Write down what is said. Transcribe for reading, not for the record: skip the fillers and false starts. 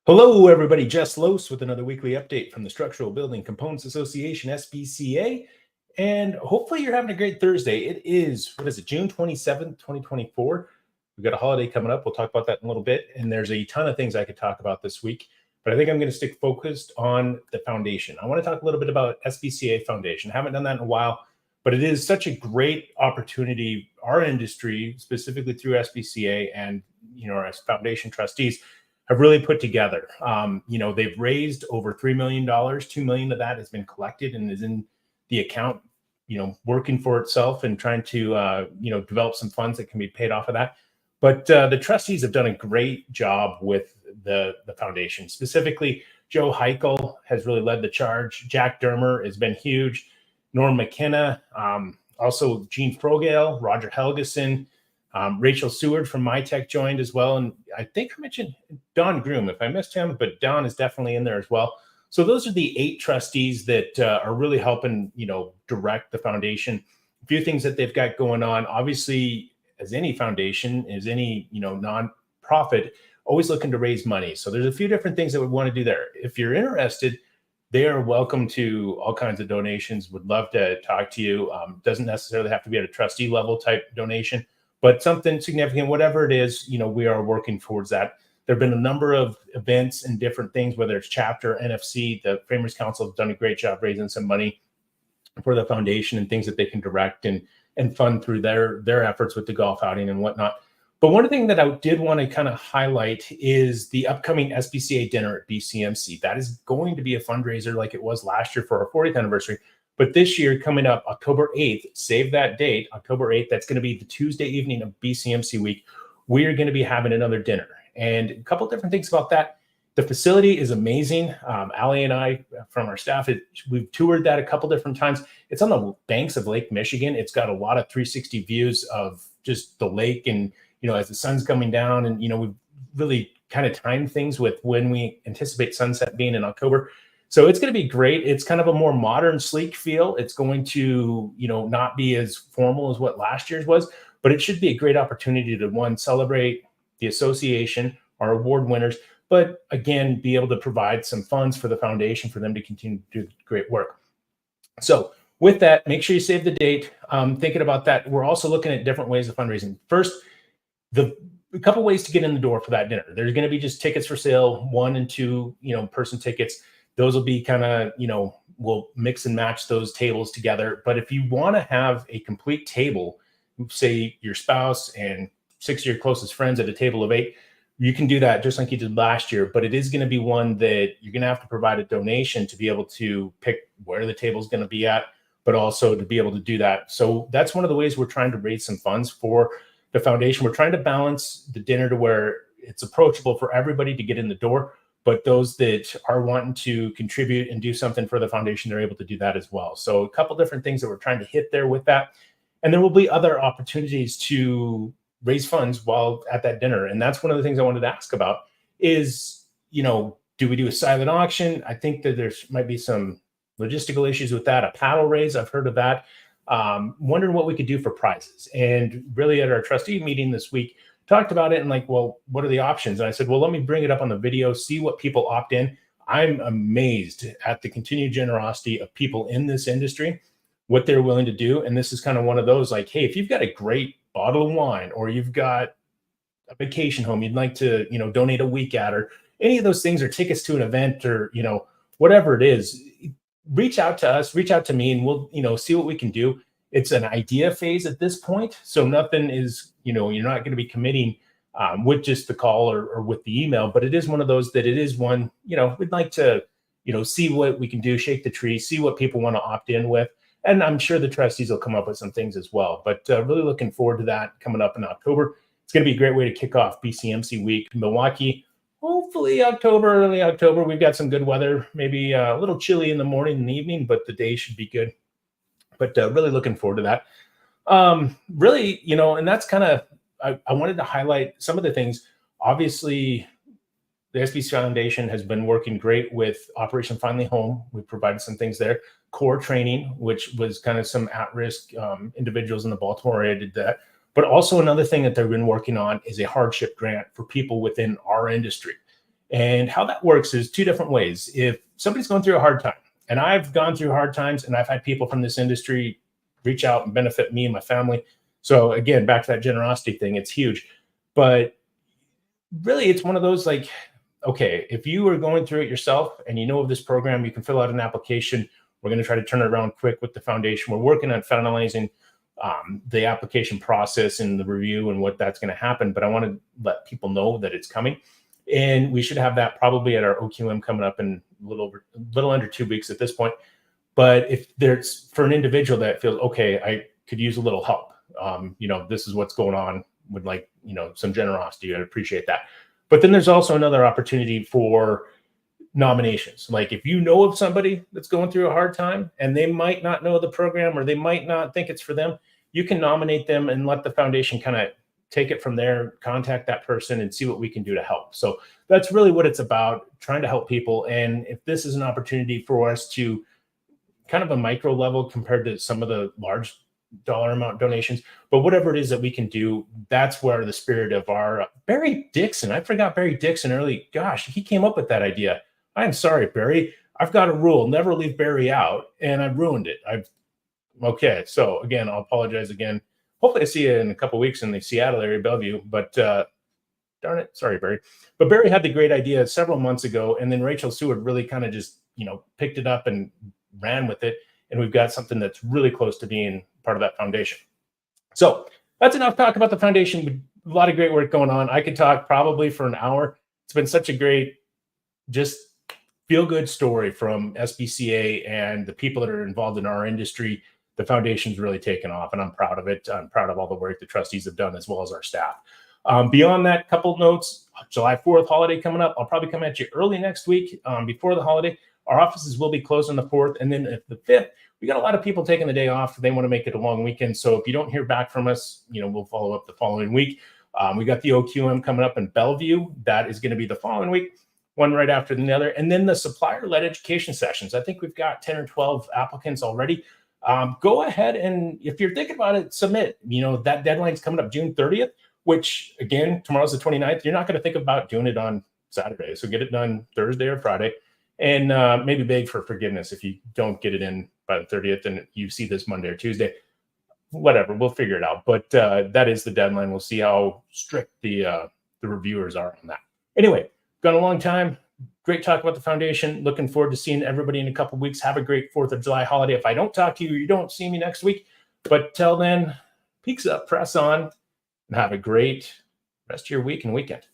Hello, everybody. Jess Lohse with another weekly update from the Structural Building Components Association, SBCA. And hopefully you're having a great Thursday. It is, June 27th, 2024. We've got a holiday coming up. We'll talk about that in a little bit. And there's a ton of things I could talk about this week. But I think I'm going to stick focused on the foundation. I want to talk a little bit about SBCA Foundation. I haven't done that in a while, but it is such a great opportunity. Our industry, specifically through SBCA and our foundation trustees, have really put together. They've raised over $3 million. $2 million of that has been collected and is in the account, working for itself and trying to, develop some funds that can be paid off of that. But the trustees have done a great job with the foundation. Specifically, Joe Heichel has really led the charge. Jack Dermer has been huge. Norm McKenna, also Gene Frogale, Roger Helgeson, Rachel Seward from MyTech joined as well. And I think I mentioned Don Groom, if I missed him, but Don is definitely in there as well. So those are the 8 trustees that are really helping, direct the foundation. A few things that they've got going on, obviously, as any foundation, as any, nonprofit, always looking to raise money. So there's a few different things that we want to do there. If you're interested, they are welcome to all kinds of donations. Would love to talk to you. Doesn't necessarily have to be at a trustee level type donation, but something significant, whatever it is, we are working towards that. There have been a number of events and different things, whether it's chapter, NFC, the Framers Council have done a great job raising some money for the foundation and things that they can direct and fund through their efforts with the golf outing and whatnot. But one thing that I did want to kind of highlight is the upcoming SBCA dinner at BCMC. That is going to be a fundraiser like it was last year for our 40th anniversary. But this year, coming up October 8th, save that date, October 8th, that's going to be the Tuesday evening of BCMC week. We are going to be having another dinner. And a couple of different things about that. The facility is amazing. Allie and I from our staff, we've toured that a couple different times. It's on the banks of Lake Michigan. It's got a lot of 360 views of just the lake and, as the sun's coming down, and, we've really kind of timed things with when we anticipate sunset being in October. So it's going to be great. It's kind of a more modern, sleek feel. It's going to, not be as formal as what last year's was, but it should be a great opportunity to, one, celebrate the association, our award winners, but again, be able to provide some funds for the foundation for them to continue to do great work. So with that, make sure you save the date. Thinking about that, we're also looking at different ways of fundraising. First, a couple ways to get in the door for that dinner. There's going to be just tickets for sale, 1 and 2, person tickets. Those will be kind of, we'll mix and match those tables together. But if you want to have a complete table, say your spouse and 6 of your closest friends at a table of 8, you can do that just like you did last year. But it is going to be one that you're going to have to provide a donation to be able to pick where the table is going to be at, but also to be able to do that. So that's one of the ways we're trying to raise some funds for the foundation. We're trying to balance the dinner to where it's approachable for everybody to get in the door, but those that are wanting to contribute and do something for the foundation, they're able to do that as well. So a couple different things that we're trying to hit there with that. And there will be other opportunities to raise funds while at that dinner. And that's one of the things I wanted to ask about is, do we do a silent auction? I think that there might be some logistical issues with that. A paddle raise, I've heard of that. Wondering what we could do for prizes. And really at our trustee meeting this week, talked about it and what are the options? And I said, well, let me bring it up on the video, see what people opt in. I'm amazed at the continued generosity of people in this industry, what they're willing to do. And this is kind of one of those hey, if you've got a great bottle of wine or you've got a vacation home you'd like to, donate a week at, or any of those things, or tickets to an event, or, whatever it is, reach out to us, reach out to me, and we'll, see what we can do. It's an idea phase at this point. So nothing is, you're not going to be committing with just the call or with the email, but it is one of those that it is one, we'd like to, see what we can do, shake the tree, see what people want to opt in with. And I'm sure the trustees will come up with some things as well, but really looking forward to that coming up in October. It's going to be a great way to kick off BCMC week. Milwaukee, hopefully early October. We've got some good weather, maybe a little chilly in the morning and the evening, but the day should be good. But really looking forward to that. Really, and that's kind of, I wanted to highlight some of the things. Obviously, the SBC Foundation has been working great with Operation Finally Home. We provided some things there. Core training, which was kind of some at-risk individuals in the Baltimore area did that. But also another thing that they've been working on is a hardship grant for people within our industry. And how that works is two different ways. If somebody's going through a hard time, and I've gone through hard times, and I've had people from this industry reach out and benefit me and my family. So again, back to that generosity thing, it's huge. But really, it's one of those like, okay, if you are going through it yourself and you know of this program, you can fill out an application. We're going to try to turn it around quick with the foundation. We're working on finalizing the application process and the review and what that's going to happen. But I want to let people know that it's coming. And we should have that probably at our OQM coming up in a little under 2 weeks at this point. But if there's for an individual that feels, okay, I could use a little help, this is what's going on, would like, some generosity, I'd appreciate that. But then there's also another opportunity for nominations. Like if you know of somebody that's going through a hard time and they might not know the program or they might not think it's for them, you can nominate them and let the foundation kind of take it from there, contact that person and see what we can do to help. So that's really what it's about, trying to help people. And if this is an opportunity for us to kind of a micro level compared to some of the large dollar amount donations, but whatever it is that we can do, that's where the spirit of our Barry Dixon, I forgot Barry Dixon early. Gosh, he came up with that idea. I'm sorry, Barry. I've got a rule, never leave Barry out, and I've ruined it. Okay. So again, I'll apologize again. Hopefully I see you in a couple of weeks in the Seattle area, Bellevue, but darn it. Sorry, Barry. But Barry had the great idea several months ago, and then Rachel Seward really kind of just, picked it up and ran with it. And we've got something that's really close to being part of that foundation. So that's enough talk about the foundation. A lot of great work going on. I could talk probably for an hour. It's been such a great, just feel-good story from SBCA and the people that are involved in our industry. The foundation's really taken off, and I'm proud of it. I'm proud of all the work the trustees have done, as well as our staff. Beyond that, couple notes, July 4th holiday coming up. I'll probably come at you early next week before the holiday. Our offices will be closed on the 4th. And then at the 5th, we got a lot of people taking the day off. They want to make it a long weekend. So if you don't hear back from us, we'll follow up the following week. We got the OQM coming up in Bellevue. That is going to be the following week, one right after the other. And then the supplier-led education sessions. I think we've got 10 or 12 applicants already. Go ahead and if you're thinking about it, submit. That deadline's coming up June 30th, which again, tomorrow's the 29th. You're not going to think about doing it on Saturday. So get it done Thursday or Friday. And maybe beg for forgiveness if you don't get it in by the 30th and you see this Monday or Tuesday. Whatever, we'll figure it out. But that is the deadline. We'll see how strict the reviewers are on that. Anyway, gone a long time. Great talk about the foundation. Looking forward to seeing everybody in a couple of weeks. Have a great 4th of July holiday. If I don't talk to you, you don't see me next week. But till then, peaks up, press on, and have a great rest of your week and weekend.